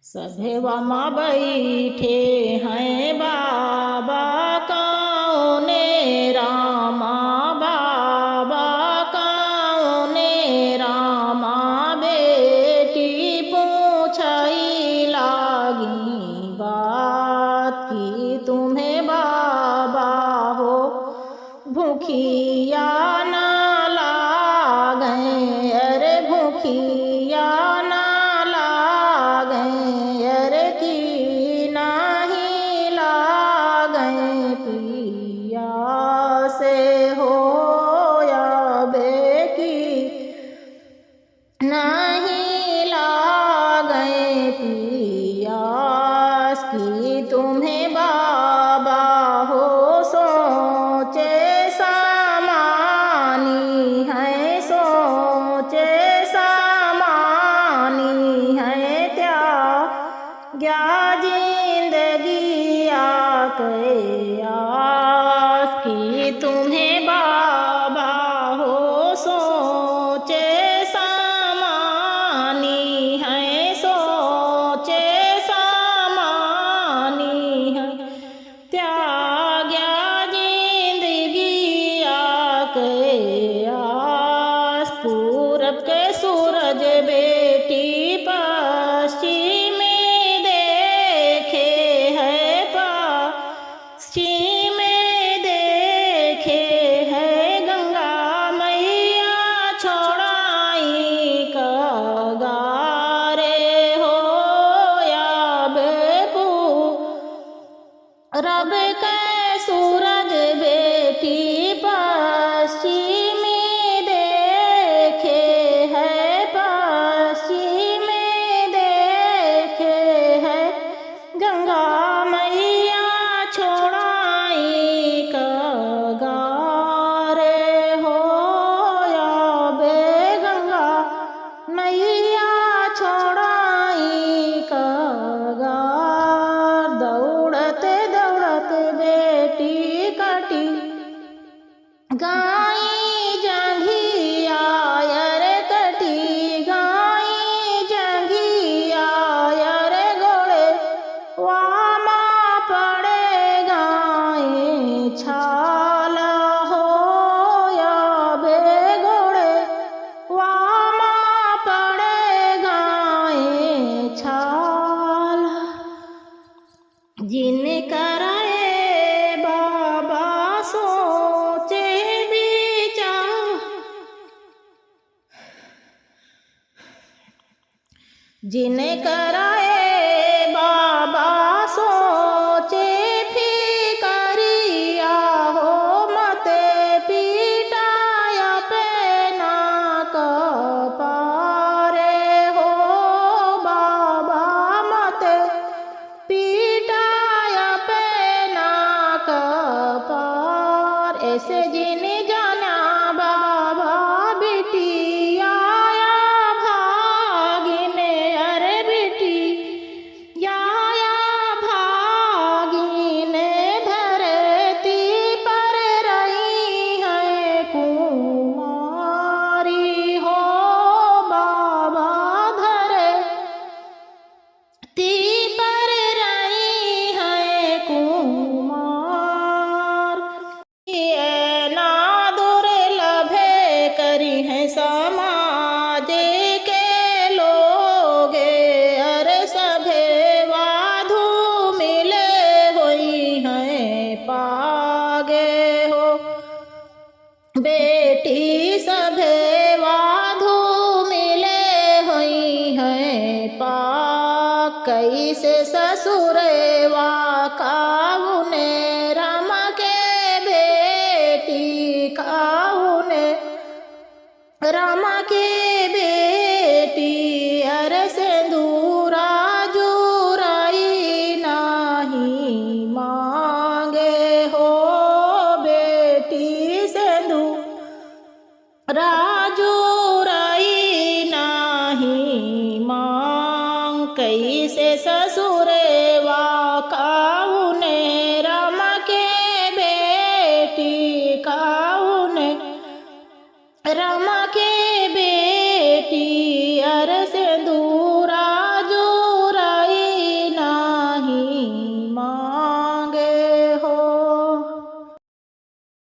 सभेवा बैठे हैं बाबा कौने रामा, बाबा कौने रामा। बेटी पूछई लागी बात की तुम्हें बाबा हो, भूखिया न लागें, अरे भूखिया न लागें, अरे की नहीं लागें। पिया से हो या बेकी नहीं लागें, पियास की तुम्हें बाबा हो। सोचे सामानी है, सोचे सामानी है, त्याग्या जिंदगी आके आस की तुम्हें बाबा हो। सोचे सामानी है, सोचे सामानी है, त्याग्या जिंदगी आके आस। पूरब के सूरज बेटी पश्चिम में देखे है, पश्चिम में देखे है, गंगा मैया छोड़ाई कगारे हो या बेपू। रब के सूरज बेटी पश्चिम में देखे है, पश्चिम में देखे है, गंगा मैया छोड़ाई कगारे हो या बे। गंगा मैया छोड़ाई कगार। दौड़ते दौड़ते बेटी कटी गाई जंघिया, अरे कटी गाई जंघिया, अरे गोड़े वामा पड़े गाए छाल हो या बे। गोड़े वामा पड़े गाए छाल। जिन कराए बाबा सोचे विचार, जिन कराए बाबा सोचे फिकरिया हो, मते पीटाया पे ना कपारे हो बाबा, मते पीटाया पे ना कपार। ऐसे जिन जाना बाबा बेटी आया भागी में, अरे बेटी आया भागी ने धरती पर रही है कुमारी हो बाबा। धरती पर रही है कुमार। ये ना दुर्लभे करी है समाज के लोग, अरे सभे वाधु मिले हुई हैं पागे हो। बेटी सभे वाधु मिले हुई हैं पाग। कैसे ससुरवा काहुने रमा के बेटी, काहुने रमा के बेटी, अरे सिंदूरा जुराई नाही मांगे हो। बेटी सिंदूरा जुराई नाही मांग। कैसे ससुरवा का